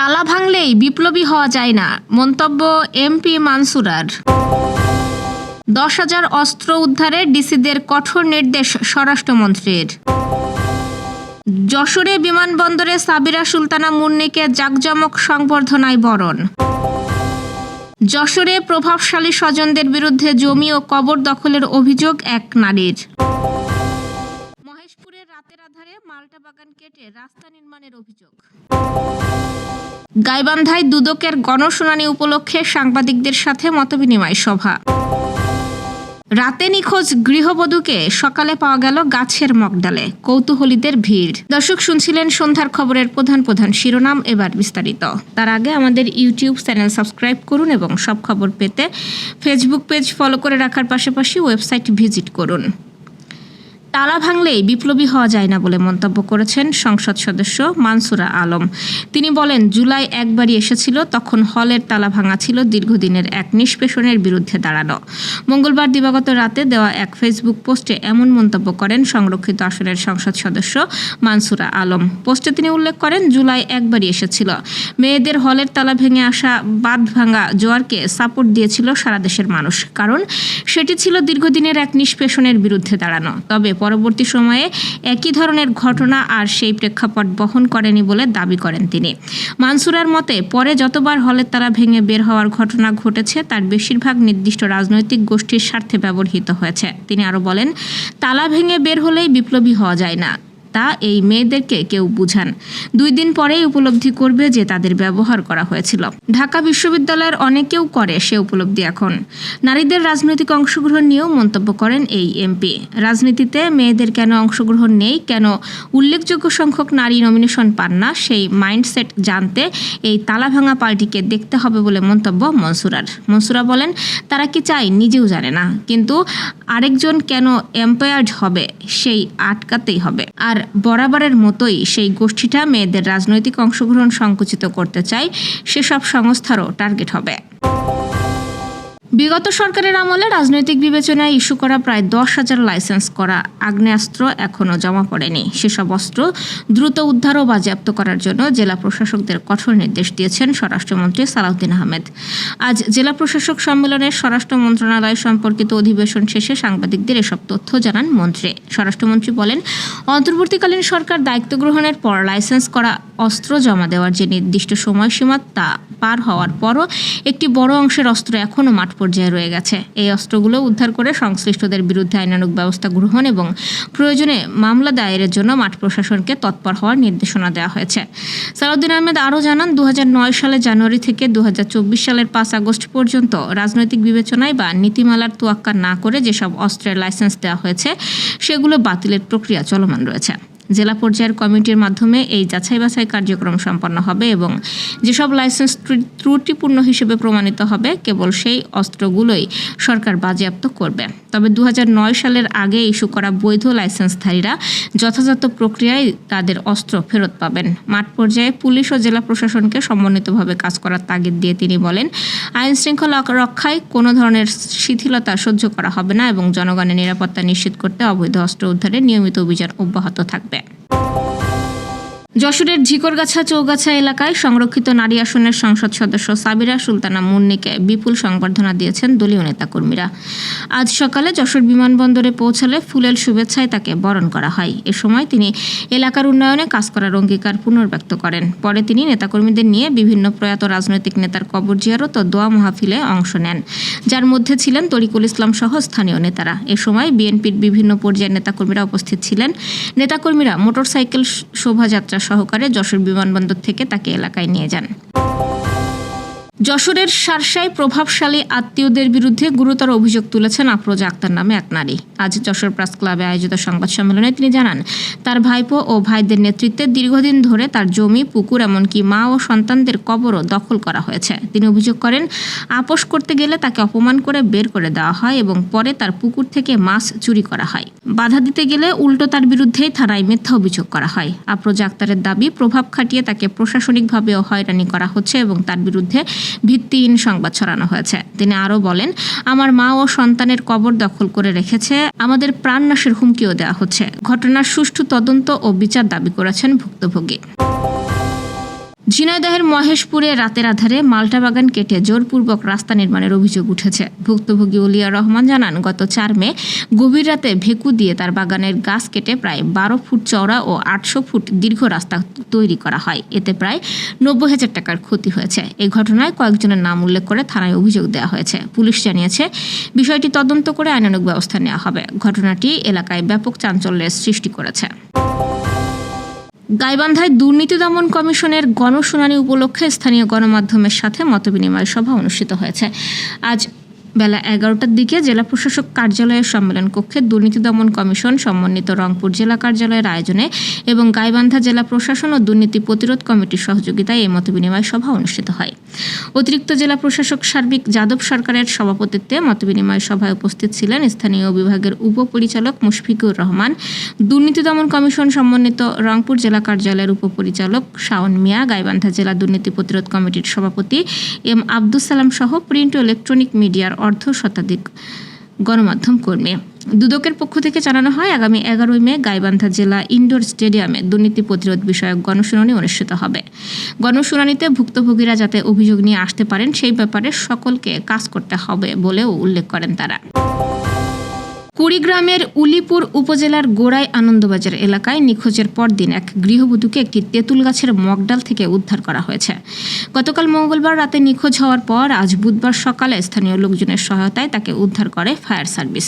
তালা ভাঙলেই বিপ্লবী হওয়া যায় না, মন্তব্য এমপি মানসুরার। 10,000 অস্ত্র উদ্ধারে ডিসিদের কঠোর নির্দেশ স্বরাষ্ট্রমন্ত্রীর। যশোরে বিমানবন্দরে সাবিরা সুলতানা মুন্নিকে জাঁকজমক সংবর্ধনায় বরণ। যশোরে প্রভাবশালী স্বজনদের বিরুদ্ধে জমি ও কবর দখলের অভিযোগ এক নারীর। মহেশপুরে রাতের আধারে মাল্টা বাগান কেটে রাস্তা নির্মাণের অভিযোগ। গাইবান্ধায় দুদকের গণশুনানি উপলক্ষে সাংবাদিকদের সাথে মতবিনিময় সভা। রাতে নিখোঁজ গৃহবধূকে সকালে পাওয়া গেল গাছের মগডালে, কৌতূহলীদের ভিড়। দর্শক, শুনছিলেন সন্ধ্যার খবরের প্রধান প্রধান শিরোনাম, এবার বিস্তারিত। তার আগে আমাদের ইউটিউব চ্যানেল সাবস্ক্রাইব করুন এবং সব খবর পেতে ফেসবুক পেজ ফলো করে রাখার পাশাপাশি ওয়েবসাইট ভিজিট করুন। তালা ভাঙলেই বিপ্লবী হওয়া যায় না বলে মন্তব্য করেছেন সংসদ সদস্য মানসুরা আলম। তিনি বলেন, জুলাই একবারই এসেছিল, তখন হলের তালা ভাঙা ছিল দীর্ঘদিনের এক নিষ্পেষণের বিরুদ্ধে দাঁড়ানো। মঙ্গলবার দিবাগত রাতে দেওয়া এক ফেসবুক পোস্টে এমন মন্তব্য করেন সংরক্ষিত আসনের সংসদ সদস্য মানসুরা আলম। পোস্টে তিনি উল্লেখ করেন, জুলাই একবারই এসেছিল। মেয়েদের হলের তালা ভেঙে আসা বাঁধ ভাঙা জোয়ারকে সাপোর্ট দিয়েছিল সারা দেশের মানুষ, কারণ সেটি ছিল দীর্ঘদিনের এক নিষ্পেষণের বিরুদ্ধে দাঁড়ানো। তবে পরবর্তী সময়ে একই ধরনের ঘটনা আর সেই প্রেক্ষাপট বহন করেনি বলে দাবি করেন তিনি। মানসুরার মতে, পরে যতবার হলের তালা ভেঙে বের হওয়ার ঘটনা ঘটেছে তার বেশিরভাগ নির্দিষ্ট রাজনৈতিক গোষ্ঠীর স্বার্থে ব্যবহৃত হয়েছে। তিনি আরও বলেন, তালা ভেঙে বের হলেই বিপ্লবী হওয়া যায় না, তা এই মেয়েদেরকে কেউ বুঝান। 2 দিন পরেই উপলব্ধি করবে যে তাদের ব্যবহার করা হয়েছিল। ঢাকা বিশ্ববিদ্যালয়ের অনেকেও করে সে উপলব্ধি এখন। নারীদের রাজনৈতিক অংশগ্রহণ নিয়েও মন্তব্য করেন এই এমপি। রাজনীতিতে মেয়েদের কেন অংশগ্রহণ নেই, কেন উল্লেখযোগ্য সংখ্যক নারী নমিনেশন পান না, সেই মাইন্ডসেট জানতে এই তালা ভাঙা পার্টিকে দেখতে হবে বলে মন্তব্য মনসুরা বলেন, তারা কি চায় নিজেও জানে না, কিন্তু আরেকজন কেন এম্পায়ার্ড হবে সেই আটকাতেই হবে। আর বরাবরের মতোই সেই গোষ্ঠীটা মেয়েদের রাজনৈতিক অংশগ্রহণ সংকুচিত করতে চায়, সেসব সংস্থারও টার্গেট হবে। বিগত সরকারের আমলে রাজনৈতিক বিবেচনায় ইস্যু করা প্রায় 10,000 লাইসেন্স করা আগ্নেয়াস্ত্র এখনও জমা পড়েনি। সেসব অস্ত্র দ্রুত উদ্ধার ও বাজেয়াপ্ত করার জন্য জেলা প্রশাসকদের কঠোর নির্দেশ দিয়েছেন স্বরাষ্ট্রমন্ত্রী সালাউদ্দিন আহমেদ। আজ জেলা প্রশাসক সম্মেলনের স্বরাষ্ট্র মন্ত্রণালয় সম্পর্কিত অধিবেশন শেষে সাংবাদিকদের এসব তথ্য জানান মন্ত্রী। স্বরাষ্ট্রমন্ত্রী বলেন, অন্তর্বর্তীকালীন সরকার দায়িত্ব গ্রহণের পর লাইসেন্স করা অস্ত্র জমা দেওয়ার যে নির্দিষ্ট সময়সীমা তা পার হওয়ার পরও একটি বড় অংশের অস্ত্র এখনও মাঠ পর্যায়ে রয়ে গেছে। এই অস্ত্রগুলো উদ্ধার করে সংশ্লিষ্টদের বিরুদ্ধে আইনানুগ ব্যবস্থা গ্রহণ এবং প্রয়োজনে মামলা দায়েরের জন্য মাঠ প্রশাসনকে তৎপর হওয়ার নির্দেশনা দেওয়া হয়েছে। সালাউদ্দিন আহমেদ আরও জানান, 2009 সালের জানুয়ারি থেকে 2024 সালের 5 আগস্ট পর্যন্ত রাজনৈতিক বিবেচনায় বা নীতিমালার তোয়াক্কা না করে যেসব অস্ত্রের লাইসেন্স দেওয়া হয়েছে সেগুলো বাতিলের প্রক্রিয়া চলমান রয়েছে। জেলা পর্যায়ের কমিটির মাধ্যমে এই যাচাই বাছাই কার্যক্রম সম্পন্ন হবে এবং যেসব লাইসেন্স ত্রুটিপূর্ণ হিসেবে প্রমাণিত হবে কেবল সেই অস্ত্রগুলোই সরকার বাজেয়াপ্ত করবে। তবে 2009 সালের আগে ইস্যু করা বৈধ লাইসেন্সধারীরা যথাযথ প্রক্রিয়ায় তাদের অস্ত্র ফেরত পাবেন। মাঠ পর্যায়ে পুলিশ ও জেলা প্রশাসনকে সমন্বিতভাবে কাজ করার তাগিদ দিয়ে তিনি বলেন, আইন শৃঙ্খলা রক্ষায় কোনো ধরনের শিথিলতা সহ্য করা হবে না এবং জনগণের নিরাপত্তা নিশ্চিত করতে অবৈধ অস্ত্র উদ্ধারে নিয়মিত অভিযান অব্যাহত থাকবে। যশোরের ঝিকরগাছা চৌগাছা এলাকায় সংরক্ষিত নারী আসনের সংসদ সদস্য সাবিরা সুলতানা মুন্নিকে বিপুল সংবর্ধনা দিয়েছেন দলীয় নেতাকর্মীরা। আজ সকালে যশোর বিমানবন্দরে পৌঁছালে ফুলেল শুভেচ্ছায় তাকে বরণ করা হয়। এ সময় তিনি এলাকার উন্নয়নে কাজ করার অঙ্গীকার পুনর্ব্যক্ত করেন। পরে তিনি নেতাকর্মীদের নিয়ে বিভিন্ন প্রয়াত রাজনৈতিক নেতার কবর জিয়ারত ও দোয়া মাহফিলে অংশ নেন, যার মধ্যে ছিলেন তরিকুল ইসলাম সহ স্থানীয় নেতারা। এ সময় বিএনপির বিভিন্ন পর্যায়ের নেতাকর্মীরা উপস্থিত ছিলেন। নেতাকর্মীরা মোটরসাইকেল শোভাযাত্রা সহকারে যশোর বিমানবন্দর থেকে তাকে এলাকায় নিয়ে যান। যশোরের শার্শায় প্রভাবশালী আত্মীয়দের বিরুদ্ধে গুরুতর অভিযোগ তুলেছেন আফরোজা আক্তার নামে এক নারী। আজ যশোর প্রেস ক্লাবে আয়োজিত সংবাদ সম্মেলনে তিনি জানান, তার ভাইপো ও ভাইদের নেতৃত্বে দীর্ঘদিন ধরে তার জমি, পুকুর, এমনকি মা ও সন্তানদের কবরও দখল করা হয়েছে। তিনি অভিযোগ করেন, আপোষ করতে গেলে তাকে অপমান করে বের করে দেওয়া হয় এবং পরে তার পুকুর থেকে মাছ চুরি করা হয়। বাধা দিতে গেলে উল্টো তার বিরুদ্ধেই থানায় মিথ্যা অভিযোগ করা হয়। আফরোজা আক্তারের দাবি, প্রভাব খাটিয়ে তাকে প্রশাসনিকভাবেও হয়রানি করা হচ্ছে এবং তার বিরুদ্ধে ভিত্তিহীন সংবাদ ছড়ানো হয়েছে। তিনি আরও বলেন, আমার মা ও সন্তানের কবর দখল করে রেখেছে, আমাদের প্রাণনাশের হুমকিও দেওয়া হচ্ছে। ঘটনার সুষ্ঠু তদন্ত ও বিচার দাবি করেছেন ভুক্তভোগী। ঝিনাইদহের মহেশপুরে রাতের আধারে মাল্টা বাগান কেটে জোরপূর্বক রাস্তা নির্মাণের অভিযোগ উঠেছে। ভুক্তভোগী উলিয়া রহমান জানান, গত 4 মে গভীর রাতে ভেকু দিয়ে তার বাগানের গাছ কেটে প্রায় 12 ফুট চওড়া ও 800 ফুট দীর্ঘ রাস্তা তৈরি করা হয়। এতে প্রায় 90,000 টাকার ক্ষতি হয়েছে। এই ঘটনায় কয়েকজনের নাম উল্লেখ করে থানায় অভিযোগ দেওয়া হয়েছে। পুলিশ জানিয়েছে, বিষয়টি তদন্ত করে আইনানুগ ব্যবস্থা নেওয়া হবে। ঘটনাটি এলাকায় ব্যাপক চাঞ্চল্যের সৃষ্টি করেছে। গাইবান্ধায় দুর্নীতি দমন কমিশনের গণশুনানি উপলক্ষে স্থানীয় গণমাধ্যমের সাথে মতবিনিময় সভা অনুষ্ঠিত হয়েছে। আজ বেলা 11টার দিকে জেলা প্রশাসক কার্যালয়ের সম্মেলন কক্ষে দুর্নীতি দমন কমিশন সমন্বিত রংপুর জেলা কার্যালয়ের আয়োজনে এবং গাইবান্ধা জেলা প্রশাসন ও দুর্নীতি প্রতিরোধ কমিটির সহযোগিতায় এই মতবিনিময় সভা অনুষ্ঠিত হয়। অতিরিক্ত জেলা প্রশাসক সার্বিক যাদব সরকারের সভাপতিত্বে মতবিনিময় সভায় উপস্থিত ছিলেন স্থানীয় বিভাগের উপপরিচালক মুশফিকুর রহমান, দুর্নীতি দমন কমিশন সমন্বিত রংপুর জেলা কার্যালয়ের উপপরিচালক শাওন মিয়া, গাইবান্ধা জেলা দুর্নীতি প্রতিরোধ কমিটির সভাপতি এম আব্দুল সালাম সহ প্রিন্ট ও ইলেকট্রনিক মিডিয়ার অর্ধশতাধিক গণমাধ্যম কর্মী। দুদকের পক্ষ থেকে জানানো হয়, আগামী 11 মে গাইবান্ধা জেলা ইনডোর স্টেডিয়ামে দুর্নীতি প্রতিরোধ বিষয়ক গণশুনানি অনুষ্ঠিত হবে। গণশুনানিতে ভুক্তভোগীরা যাতে অভিযোগ নিয়ে আসতে পারেন সেই ব্যাপারে সকলকে কাজ করতে হবে বলেও উল্লেখ করেন তারা। কুড়িগ্রামের উলিপুর উপজেলার গোড়াই আনন্দবাজার এলাকায় নিখোঁজের পরদিন এক গৃহবধূকে একটি তেঁতুল গাছের মগডাল থেকে উদ্ধার করা হয়েছে। গতকাল মঙ্গলবার রাতে নিখোঁজ হওয়ার পর আজ বুধবার সকালে স্থানীয় লোকজনের সহায়তায় তাকে উদ্ধার করে ফায়ার সার্ভিস।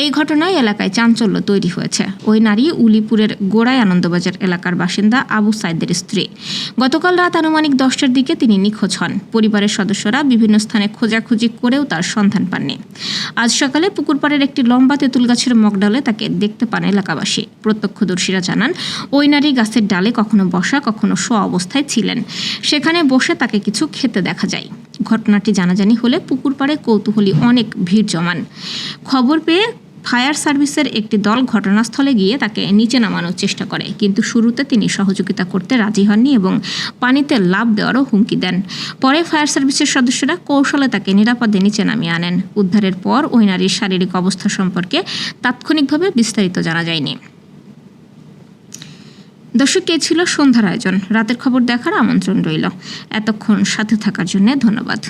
এই ঘটনায় এলাকায় চাঞ্চল্য তৈরি হয়েছে। ওই নারী উলিপুরের গোড়াই আনন্দবাজার এলাকার বাসিন্দা আবু সাইদের স্ত্রী। গতকাল রাত আনুমানিক 10টার দিকে তিনি নিখোঁজ হন। পরিবারের সদস্যরা বিভিন্ন স্থানে খোঁজাখুঁজি করেও তার সন্ধান পাননি। আজ সকালে পুকুরপাড়ের একটি লম্বা তেঁতুল গাছের মগডালে তাকে দেখতে পান এলাকাবাসী। প্রত্যক্ষদর্শীরা জানান, ওই নারী গাছের ডালে কখনো বসা কখনো শোয়া অবস্থায় ছিলেন। সেখানে বসে তাকে কিছু খেতে দেখা যায়। ঘটনাটি জানাজানি হলে পুকুরপাড়ে কৌতূহলী অনেক ভিড় জমান। খবর পেয়ে ফায়ার সার্ভিসের একটি দল ঘটনাস্থলে গিয়ে তাকে নিচে নামানোর চেষ্টা করে, কিন্তু শুরুতে তিনি সহযোগিতা করতে রাজি হননি এবং পানিতে লাফ দেওয়ারও হুমকি দেন। পরে ফায়ার সার্ভিসের সদস্যরা কৌশলে তাকে নিরাপদে নিচে নামিয়ে আনেন। উদ্ধারের পর ওই নারীর শারীরিক অবস্থা সম্পর্কে তাৎক্ষণিকভাবে বিস্তারিত জানা যায়নি। দর্শক, কে ছিল সন্ধ্যার আয়োজন। রাতের খবর দেখার আমন্ত্রণ রইল। এতক্ষণ সাথে থাকার জন্য ধন্যবাদ।